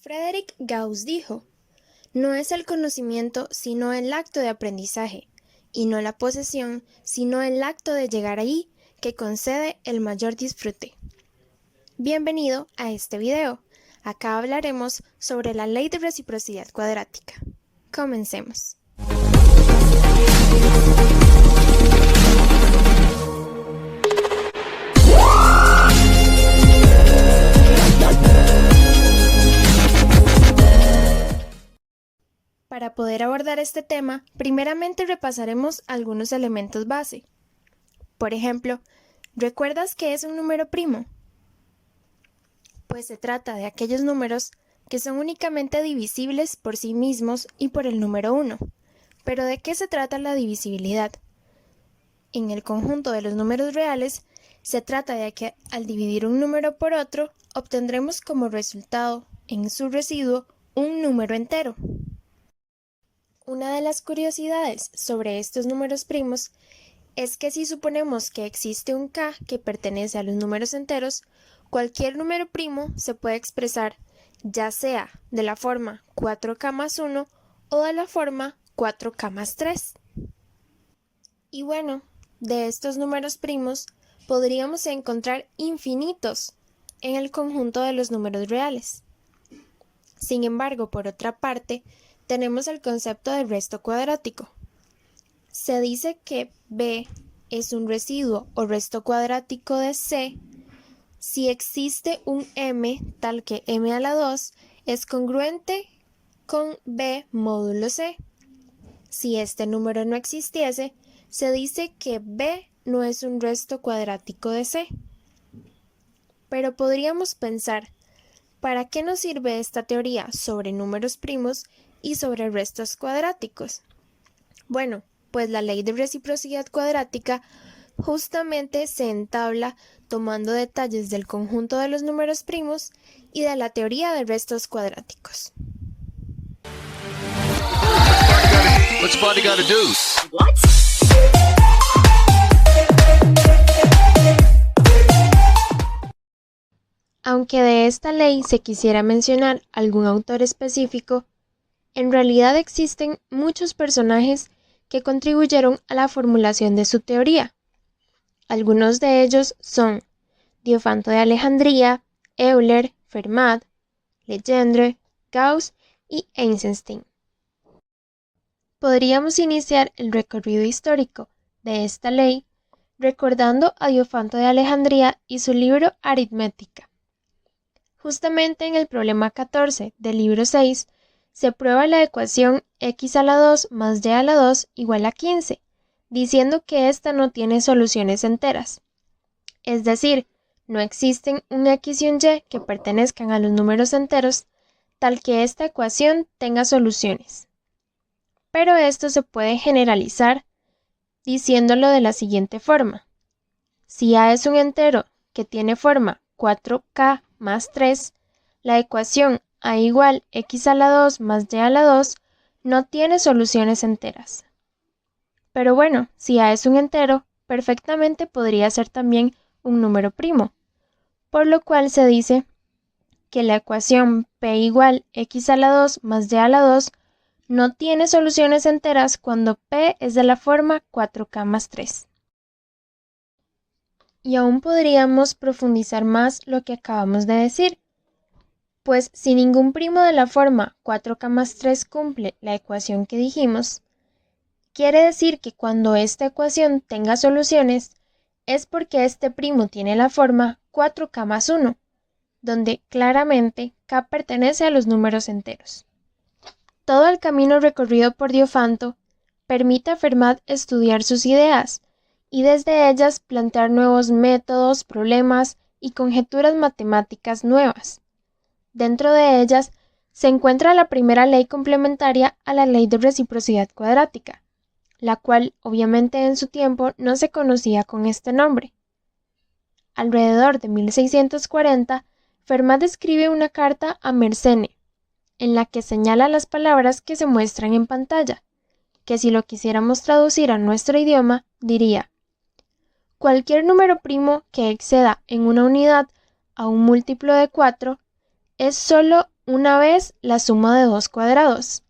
Frédéric Gauss dijo: "No es el conocimiento sino el acto de aprendizaje, y no la posesión sino el acto de llegar allí, que concede el mayor disfrute". Bienvenido a este video. Acá hablaremos sobre la ley de reciprocidad cuadrática. Comencemos. Para poder abordar este tema, primeramente repasaremos algunos elementos base. Por ejemplo, ¿recuerdas qué es un número primo? Pues se trata de aquellos números que son únicamente divisibles por sí mismos y por el número 1. ¿Pero de qué se trata la divisibilidad? En el conjunto de los números reales, se trata de que al dividir un número por otro, obtendremos como resultado, en su residuo, un número entero. Una de las curiosidades sobre estos números primos es que si suponemos que existe un k que pertenece a los números enteros, cualquier número primo se puede expresar ya sea de la forma 4k más 1 o de la forma 4k más 3. Y bueno, de estos números primos podríamos encontrar infinitos en el conjunto de los números reales. Sin embargo, por otra parte, tenemos el concepto de resto cuadrático. Se dice que b es un residuo o resto cuadrático de c si existe un m tal que m a la 2 es congruente con b módulo c. Si este número no existiese, se dice que b no es un resto cuadrático de c. Pero podríamos pensar, ¿para qué nos sirve esta teoría sobre números primos y sobre restos cuadráticos? Bueno, pues la ley de reciprocidad cuadrática justamente se entabla tomando detalles del conjunto de los números primos y de la teoría de restos cuadráticos. What's a party gotta do? What? Aunque de esta ley se quisiera mencionar algún autor específico, en realidad existen muchos personajes que contribuyeron a la formulación de su teoría. Algunos de ellos son Diofanto de Alejandría, Euler, Fermat, Legendre, Gauss y Eisenstein. Podríamos iniciar el recorrido histórico de esta ley recordando a Diofanto de Alejandría y su libro Aritmética. Justamente en el problema 14 del libro 6 se prueba la ecuación x a la 2 más y a la 2 igual a 15, diciendo que ésta no tiene soluciones enteras. Es decir, no existen un x y un y que pertenezcan a los números enteros, tal que esta ecuación tenga soluciones. Pero esto se puede generalizar diciéndolo de la siguiente forma. Si a es un entero que tiene forma 4k más 3, la ecuación a igual x a la 2 más y a la 2 no tiene soluciones enteras. Pero bueno, si a es un entero, perfectamente podría ser también un número primo, por lo cual se dice que la ecuación p igual x a la 2 más y a la 2 no tiene soluciones enteras cuando p es de la forma 4k más 3. Y aún podríamos profundizar más lo que acabamos de decir, pues si ningún primo de la forma 4k más 3 cumple la ecuación que dijimos, quiere decir que cuando esta ecuación tenga soluciones es porque este primo tiene la forma 4k más 1, donde claramente k pertenece a los números enteros. Todo el camino recorrido por Diofanto permite a Fermat estudiar sus ideas y desde ellas plantear nuevos métodos, problemas y conjeturas matemáticas nuevas. Dentro de ellas se encuentra la primera ley complementaria a la ley de reciprocidad cuadrática, la cual obviamente en su tiempo no se conocía con este nombre. Alrededor de 1640, Fermat escribe una carta a Mersenne, en la que señala las palabras que se muestran en pantalla, que si lo quisiéramos traducir a nuestro idioma, diría: cualquier número primo que exceda en una unidad a un múltiplo de 4 es solo una vez la suma de dos cuadrados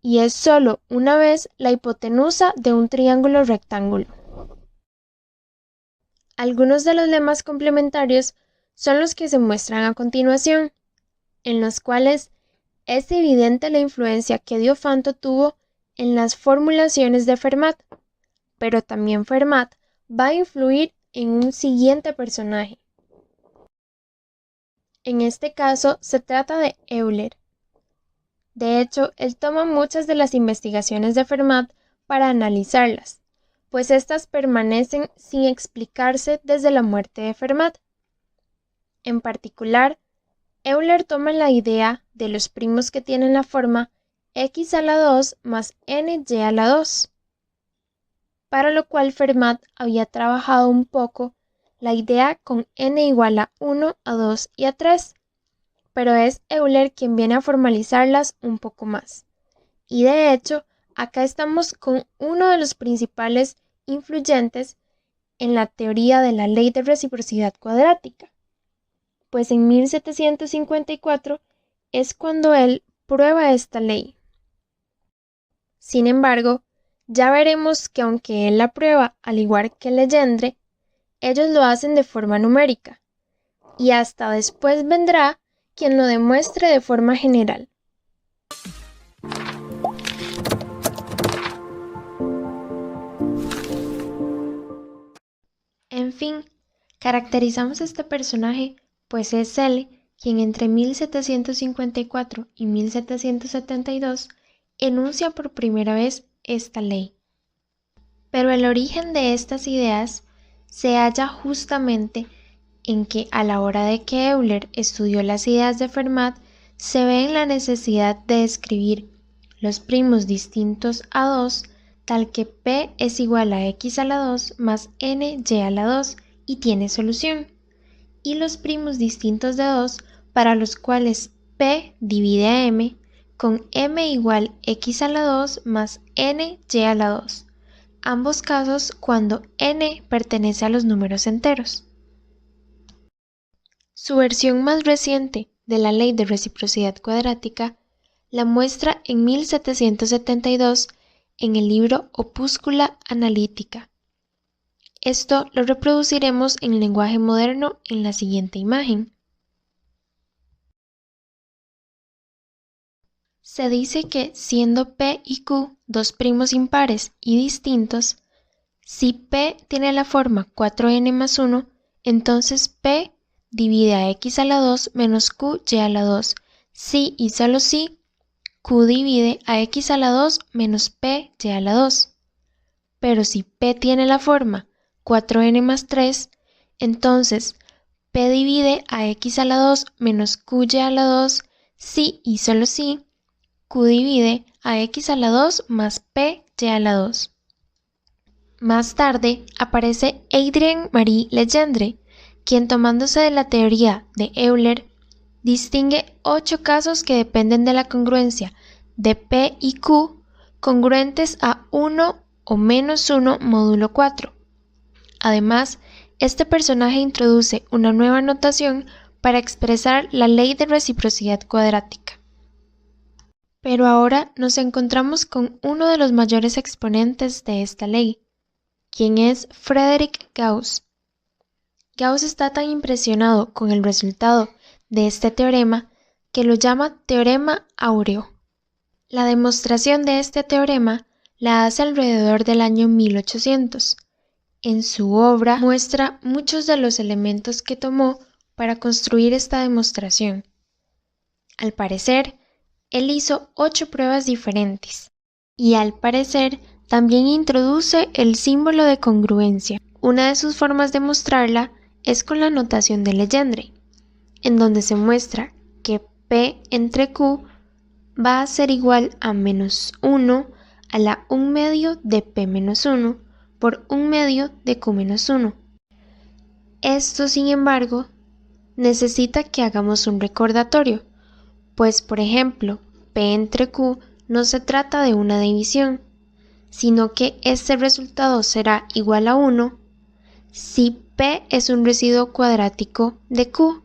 y es solo una vez la hipotenusa de un triángulo rectángulo. Algunos de los lemas complementarios son los que se muestran a continuación, en los cuales es evidente la influencia que Diofanto tuvo en las formulaciones de Fermat, pero también Fermat va a influir en un siguiente personaje. En este caso se trata de Euler. De hecho, él toma muchas de las investigaciones de Fermat para analizarlas, pues éstas permanecen sin explicarse desde la muerte de Fermat. En particular, Euler toma la idea de los primos que tienen la forma x a la 2 más ny a la 2, para lo cual Fermat había trabajado un poco la idea con n igual a 1, a 2 y a 3, pero es Euler quien viene a formalizarlas un poco más. Y de hecho, acá estamos con uno de los principales influyentes en la teoría de la ley de reciprocidad cuadrática, pues en 1754 es cuando él prueba esta ley. Sin embargo, ya veremos que aunque él la prueba al igual que Legendre, ellos lo hacen de forma numérica, y hasta después vendrá quien lo demuestre de forma general. En fin, caracterizamos a este personaje pues es él quien entre 1754 y 1772 enuncia por primera vez esta ley. Pero el origen de estas ideas se halla justamente en que a la hora de que Euler estudió las ideas de Fermat, se ve en la necesidad de escribir los primos distintos a 2, tal que P es igual a x a la 2 más ny a la 2 y tiene solución, y los primos distintos de 2 para los cuales P divide a M con M igual x a la 2 más ny a la 2, ambos casos cuando n pertenece a los números enteros. Su versión más reciente de la ley de reciprocidad cuadrática la muestra en 1772 en el libro Opúscula Analítica. Esto lo reproduciremos en lenguaje moderno en la siguiente imagen. Se dice que siendo P y Q dos primos impares y distintos, si P tiene la forma 4n más 1, entonces P divide a x a la 2 menos q y a la 2, si y solo si q divide a x a la 2 menos p y a la 2. Pero si P tiene la forma 4n más 3, entonces P divide a x a la 2 menos q y a la 2, si y solo si q divide a x a la 2 más p y a la 2. Más tarde aparece Adrien-Marie Legendre, quien tomándose de la teoría de Euler, distingue 8 casos que dependen de la congruencia de P y Q congruentes a 1 o menos 1 módulo 4. Además, este personaje introduce una nueva notación para expresar la ley de reciprocidad cuadrática. Pero ahora nos encontramos con uno de los mayores exponentes de esta ley, quien es Frédéric Gauss. Gauss está tan impresionado con el resultado de este teorema que lo llama teorema áureo. La demostración de este teorema la hace alrededor del año 1800. En su obra muestra muchos de los elementos que tomó para construir esta demostración. Al parecer, él hizo 8 pruebas diferentes y al parecer también introduce el símbolo de congruencia. Una de sus formas de mostrarla es con la notación de Legendre, en donde se muestra que P entre Q va a ser igual a menos 1 a la 1 medio de P menos 1 por 1 medio de Q menos 1. Esto, sin embargo, necesita que hagamos un recordatorio, pues por ejemplo, P entre Q no se trata de una división, sino que este resultado será igual a 1 si P es un residuo cuadrático de Q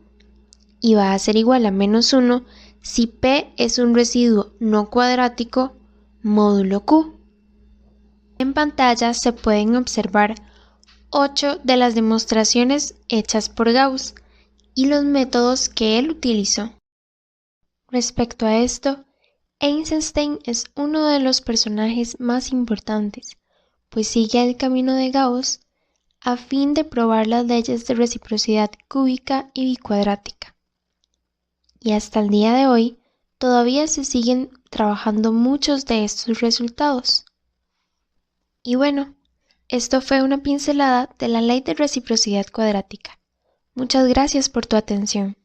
y va a ser igual a menos 1 si P es un residuo no cuadrático, módulo Q. En pantalla se pueden observar 8 de las demostraciones hechas por Gauss y los métodos que él utilizó. Respecto a esto, Eisenstein es uno de los personajes más importantes, pues sigue el camino de Gauss a fin de probar las leyes de reciprocidad cúbica y bicuadrática. Y hasta el día de hoy, todavía se siguen trabajando muchos de estos resultados. Y bueno, esto fue una pincelada de la ley de reciprocidad cuadrática. Muchas gracias por tu atención.